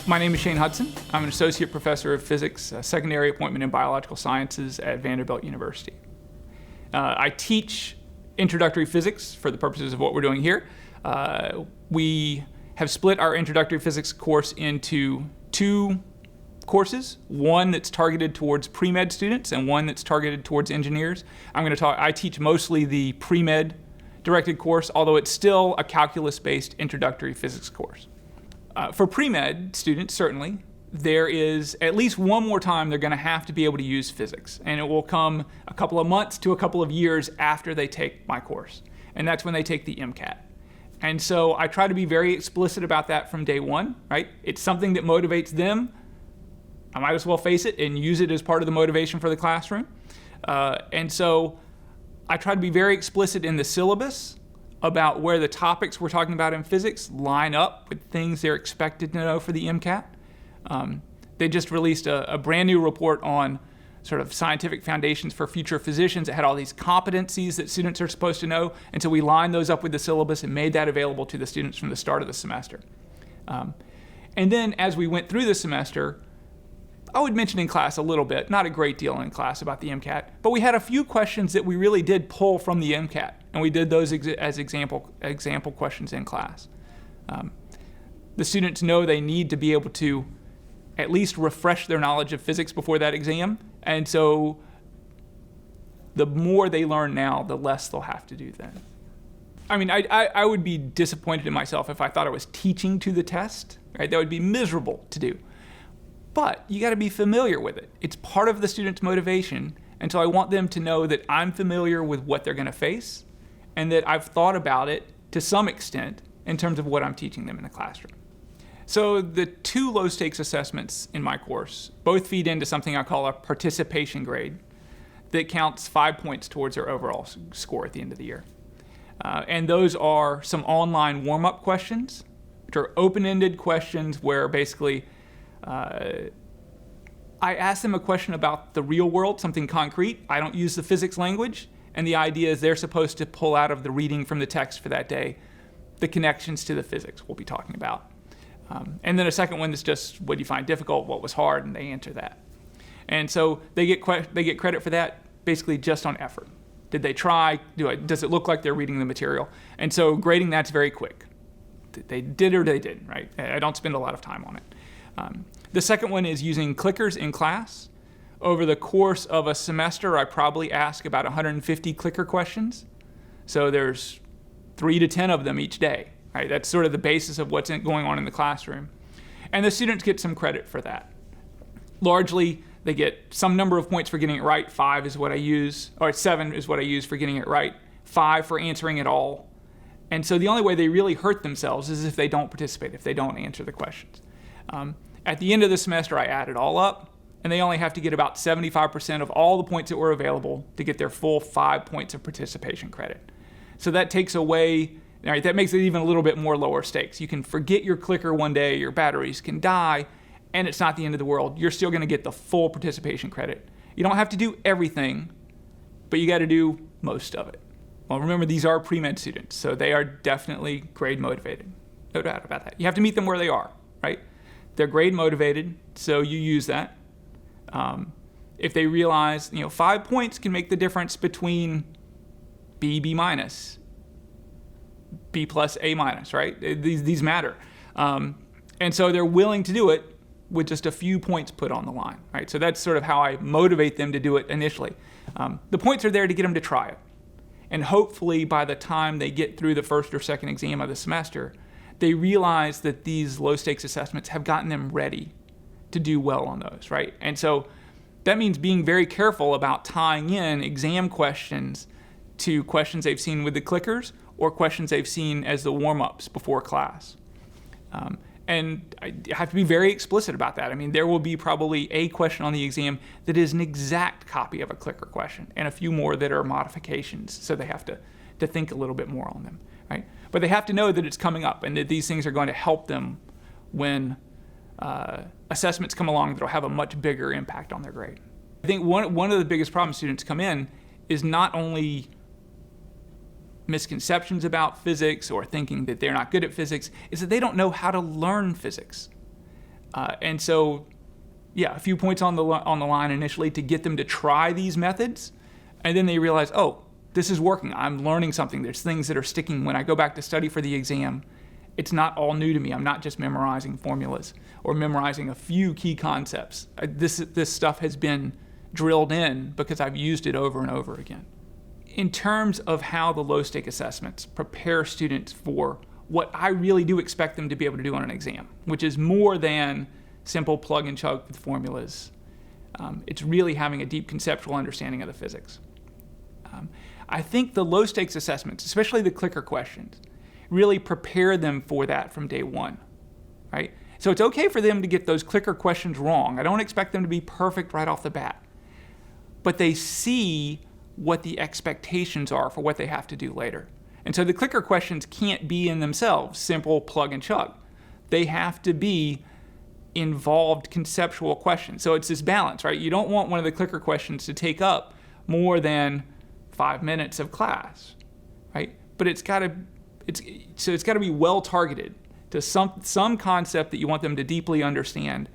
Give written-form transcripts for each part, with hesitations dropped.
My name is Shane Hudson. I'm an associate professor of physics, secondary appointment in biological sciences at Vanderbilt University. I teach introductory physics for the purposes of what we're doing here. We have split our introductory physics course into two courses, one that's targeted towards pre-med students and one that's targeted towards engineers. I teach mostly the pre-med directed course, although it's still a calculus-based introductory physics course. For pre-med students, certainly, there is at least one more time they're going to have to be able to use physics, and it will come a couple of months to a couple of years after they take my course, and that's when they take the MCAT. And so I try to be very explicit about that from day one, right? It's something that motivates them. I might as well face it and use it as part of the motivation for the classroom. And so I try to be very explicit in the syllabus about where the topics we're talking about in physics line up with things they're expected to know for the MCAT. They just released a brand new report on sort of scientific foundations for future physicians. It had all these competencies that students are supposed to know, and so we lined those up with the syllabus and made that available to the students from the start of the semester. And then as we went through the semester, I would mention in class a little bit, not a great deal in class about the MCAT, but we had a few questions that we really did pull from the MCAT, and we did those as example questions in class. The students know they need to be able to at least refresh their knowledge of physics before that exam, and so the more they learn now, the less they'll have to do then. I mean, I would be disappointed in myself if I thought I was teaching to the test, right? That would be miserable to do. But you got to be familiar with it. It's part of the student's motivation, and so I want them to know that I'm familiar with what they're going to face and that I've thought about it to some extent in terms of what I'm teaching them in the classroom. So the two low-stakes assessments in my course both feed into something I call a participation grade that counts 5 points towards their overall score at the end of the year. And those are some online warm-up questions, which are open-ended questions where basically I ask them a question about the real world, something concrete. I don't use the physics language, and the idea is they're supposed to pull out of the reading from the text for that day the connections to the physics we'll be talking about. And then a second one is just what do you find difficult, what was hard, and they answer that. And so they get credit for that basically just on effort. Did they try? Does it look like they're reading the material? And so grading that's very quick. They did or they didn't, right? I don't spend a lot of time on it. The second one is using clickers in class. Over the course of a semester, I probably ask about 150 clicker questions. So there's 3 to 10 of them each day. Right? That's sort of the basis of what's going on in the classroom. And the students get some credit for that. Largely, they get some number of points for getting it right. 5 is what I use, or 7 is what I use for getting it right. 5 for answering it all. And so the only way they really hurt themselves is if they don't participate, if they don't answer the questions. At the end of the semester, I add it all up, and they only have to get about 75% of all the points that were available to get their full 5 points of participation credit. So that takes away, right, that makes it even a little bit more lower stakes. You can forget your clicker one day, your batteries can die, and it's not the end of the world. You're still going to get the full participation credit. You don't have to do everything, but you got to do most of it. Well, remember, these are pre-med students, so they are definitely grade motivated. No doubt about that. You have to meet them where they are, right? They're grade motivated, so you use that. If they realize, 5 points can make the difference between B minus, B plus, A minus, right? These matter. And so they're willing to do it with just a few points put on the line, right? So that's sort of how I motivate them to do it initially. The points are there to get them to try it. And hopefully by the time they get through the first or second exam of the semester, they realize that these low-stakes assessments have gotten them ready to do well on those, right? And so that means being very careful about tying in exam questions to questions they've seen with the clickers or questions they've seen as the warm-ups before class. And I have to be very explicit about that. I mean, there will be probably a question on the exam that is an exact copy of a clicker question and a few more that are modifications, so they have to think a little bit more on them, right? But they have to know that it's coming up and that these things are going to help them when assessments come along that will have a much bigger impact on their grade. I think one of the biggest problems students come in is not only misconceptions about physics or thinking that they're not good at physics, is that they don't know how to learn physics. And so, yeah, a few points on the line initially to get them to try these methods, and then they realize, oh, this is working. I'm learning something. There's things that are sticking. When I go back to study for the exam, it's not all new to me. I'm not just memorizing formulas or memorizing a few key concepts. This stuff has been drilled in because I've used it over and over again. In terms of how the low-stake assessments prepare students for what I really do expect them to be able to do on an exam, which is more than simple plug and chug with formulas. It's really having a deep conceptual understanding of the physics. I think the low-stakes assessments, especially the clicker questions, really prepare them for that from day one, right? So it's okay for them to get those clicker questions wrong. I don't expect them to be perfect right off the bat. But they see what the expectations are for what they have to do later. And so the clicker questions can't be in themselves simple plug and chug. They have to be involved conceptual questions. So it's this balance, right? You don't want one of the clicker questions to take up more than 5 minutes of class, right? But it's got to be well targeted to some concept that you want them to deeply understand,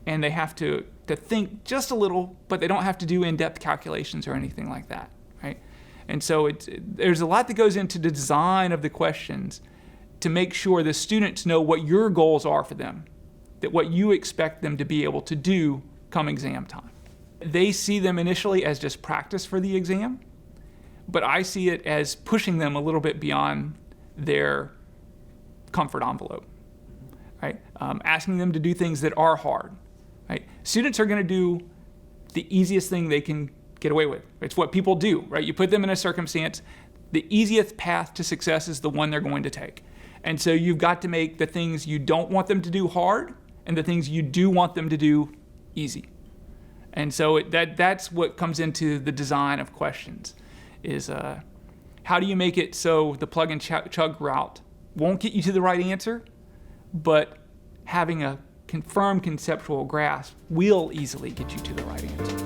and they have to think just a little, but they don't have to do in-depth calculations or anything like that, right? And so there's a lot that goes into the design of the questions to make sure the students know what your goals are for them, that what you expect them to be able to do come exam time. They see them initially as just practice for the exam, but I see it as pushing them a little bit beyond their comfort envelope, right? Asking them to do things that are hard, right? Students are going to do the easiest thing they can get away with. It's what people do, right? You put them in a circumstance, the easiest path to success is the one they're going to take. And so you've got to make the things you don't want them to do hard and the things you do want them to do easy. And so that's what comes into the design of questions, is how do you make it so the plug and chug route won't get you to the right answer, but having a confirmed conceptual grasp will easily get you to the right answer.